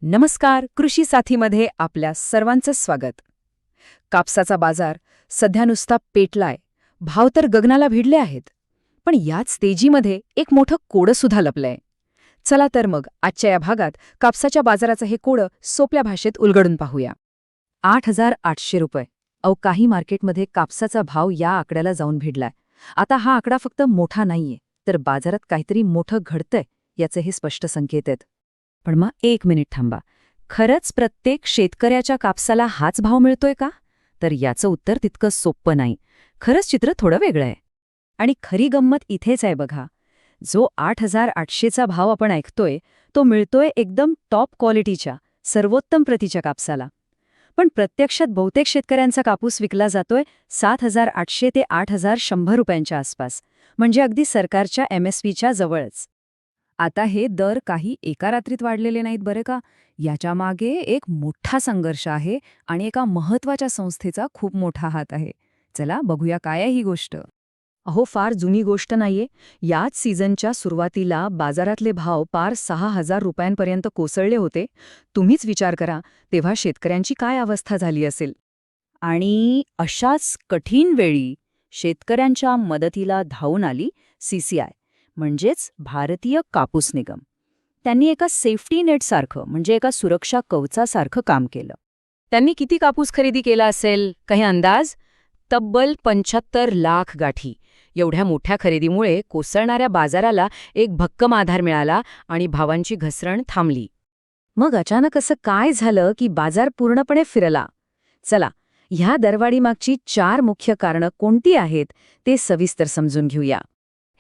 नमस्कार, कृषी साथीमध्ये आपल्या सर्वांचं स्वागत. कापसाचा बाजार सध्या नुसता पेटलाय, भाव तर गगनाला भिडले आहेत. पण याच तेजीमध्ये एक मोठं कोडं सुद्धा लपलंय. चला तर मग आजच्या या भागात कापसाच्या बाजाराचं हे कोडं सोप्या भाषेत उलगडून पाहूया. 8,800 रुपये. काही मार्केटमध्ये कापसाचा भाव या आकड्याला जाऊन भिडलाय. आता हा आकडा फक्त मोठा नाहीये, तर बाजारात काहीतरी मोठं घडतंय याचे हे स्पष्ट संकेत आहेत. पण मग एक मिनिट थांबा. खरंच प्रत्येक शेतकऱ्याच्या कापसाला हाच भाव मिळतोय का? तर याचं उत्तर तितकं सोपं नाही. खरंच चित्र थोडं वेगळं आहे. आणि खरी गंमत इथेच आहे बघा. जो 8,800चा भाव आपण ऐकतोय तो मिळतोय एकदम टॉप क्वालिटीच्या, सर्वोत्तम प्रतीच्या कापसाला. पण प्रत्यक्षात बहुतेक शेतकऱ्यांचा कापूस विकला जातोय 7,800 ते 8,100 रुपयांच्या आसपास, म्हणजे अगदी सरकारच्या MSPच्या जवळच. आता हे दर काही एका रात्रीत वाढलेले नाहीत बरे का. याच्या मागे एक मोठा संघर्ष आहे आणि एका महत्वाच्या संस्थेचा खूप मोठा हात आहे. चला बघूया काय आहे ही गोष्ट. अहो, फार जुनी गोष्ट नाहीये. याच सीझनच्या सुरुवातीला बाजारातले भाव पार 6,000 रुपयांपर्यंत कोसळले होते. तुम्हीच विचार करा, तेव्हा शेतकऱ्यांची काय अवस्था झाली असेल. आणि अशाच कठीण वेळी शेतकऱ्यांच्या मदतीला धावून आली CCI, म्हणजेच भारतीय कापूस निगम. त्यांनी एका सेफ्टी नेटसारखं, म्हणजे एका सुरक्षा कवचासारखं काम केलं. त्यांनी किती कापूस खरेदी केला असेल, काही अंदाज? तब्बल 75 लाख गाठी. एवढ्या मोठ्या खरेदीमुळे कोसळणाऱ्या बाजाराला एक भक्कम आधार मिळाला आणि भावांची घसरण थांबली. मग अचानक असं काय झालं की बाजार पूर्णपणे फिरला? चला, ह्या दरवाढीमागची 4 मुख्य कारणं कोणती आहेत ते सविस्तर समजून घेऊया.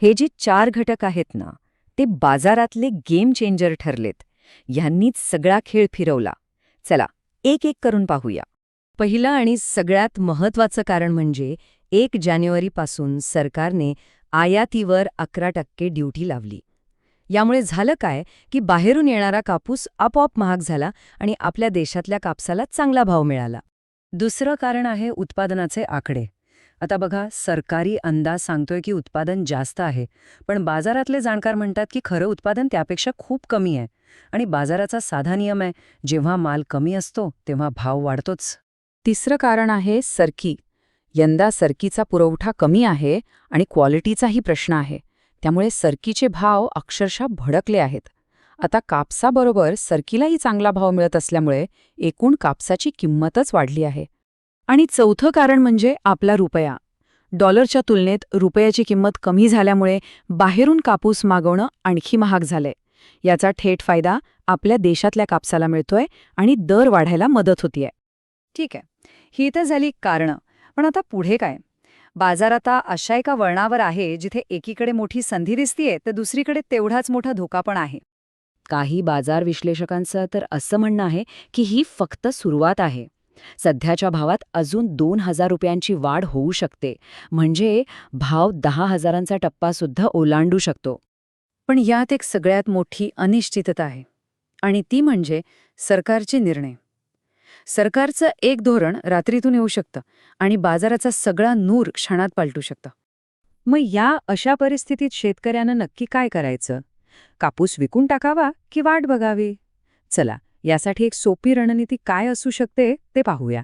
हे जे 4 घटक आहेत ना, ते बाजारातले गेम चेंजर ठरलेत. ह्यांनीच सगळा खेळ फिरवला. चला, एक एक करून पाहूया. पहिलं आणि सगळ्यात महत्त्वाचं कारण म्हणजे 1 जानेवारीपासून सरकारने आयातीवर 11% ड्युटी लावली. यामुळे झालं काय की बाहेरून येणारा कापूस आपोआप महाग झाला आणि आपल्या देशातल्या कापसाला चांगला भाव मिळाला. दुसरं कारण आहे उत्पादनाचे आकडे. आता बघा, सरकारी अंदाज सांगतोय की उत्पादन जास्त आहे, पण बाजारातले जाणकार म्हणतात की खरं उत्पादन त्यापेक्षा खूप कमी आहे. आणि बाजाराचा साधा नियम आहे, जेव्हा माल कमी असतो तेव्हा भाव वाढतोच. तिसरं कारण आहे सरकी. यंदा सरकीचा पुरवठा कमी आहे आणि क्वालिटीचाही प्रश्न आहे. त्यामुळे सरकीचे भाव अक्षरशः भडकले आहेत. आता कापसाबरोबर सरकीलाही चांगला भाव मिळत असल्यामुळे एकूण कापसाची किंमतच वाढली आहे. आणि चौथं कारण म्हणजे आपला रुपया. डॉलरच्या तुलनेत रुपयाची किंमत कमी झाल्यामुळे बाहेरून कापूस मागवणं आणखी महाग झालंय. याचा थेट फायदा आपल्या देशातल्या कापसाला मिळतोय आणि दर वाढायला मदत होतीये. ठीक आहे, ही तर झाली कारणं. पण आता पुढे काय? बाजार आता अशा एका वळणावर आहे जिथे एकीकडे मोठी संधी दिसतीये तर दुसरीकडे तेवढाच मोठा धोका पण आहे. काही बाजार विश्लेषकांचं तर असं म्हणणं आहे की ही फक्त सुरुवात आहे. सध्याच्या भावात अजून 2,000 रुपयांची वाढ होऊ शकते, म्हणजे भाव 10,000चा टप्पा सुद्धा ओलांडू शकतो. पण यात एक सगळ्यात मोठी अनिश्चितता आहे, आणि ती म्हणजे सरकारचे निर्णय. सरकारचं एक धोरण रात्रीतून येऊ शकतं आणि बाजाराचा सगळा नूर क्षणात पालटू शकतं. मग या अशा परिस्थितीत शेतकऱ्यानं नक्की काय करायचं? कापूस विकून टाकावा की वाट बघावी? चला, यासाठी एक सोपी रणनीती काय असू शकते ते पाहूया.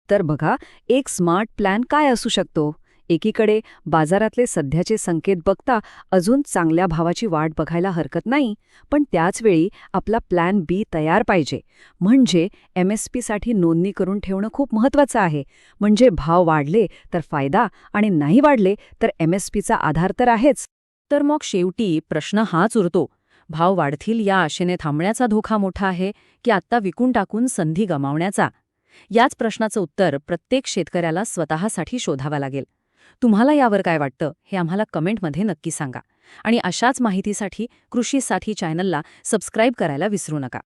तर बघा, एक स्मार्ट प्लॅन काय असू शकतो. एकीकडे बाजारातले सध्याचे संकेत बघता अजून चांगल्या भावाची वाट बघायला हरकत नाही, पण त्याचवेळी आपला प्लॅन B तयार पाहिजे. म्हणजे MSPसाठी नोंदणी करून ठेवणं खूप महत्त्वाचं आहे. म्हणजे भाव वाढले तर फायदा आणि नाही वाढले तर MSPचा आधार तर आहेच. तर मग शेवटी प्रश्न हाच उरतो, भाव वाढतील या आशेने थांबण्याचा धोका मोठा आहे की आत्ता विकून टाकून संधी गमावण्याचा? याच प्रश्नाचं उत्तर प्रत्येक शेतकऱ्याला स्वतःसाठी शोधावं लागेल. तुम्हाला यावर काय वाटतं हे आम्हाला कमेंटमध्ये नक्की सांगा. आणि अशाच माहितीसाठी कृषी साथी चॅनलला सबस्क्राईब करायला विसरू नका.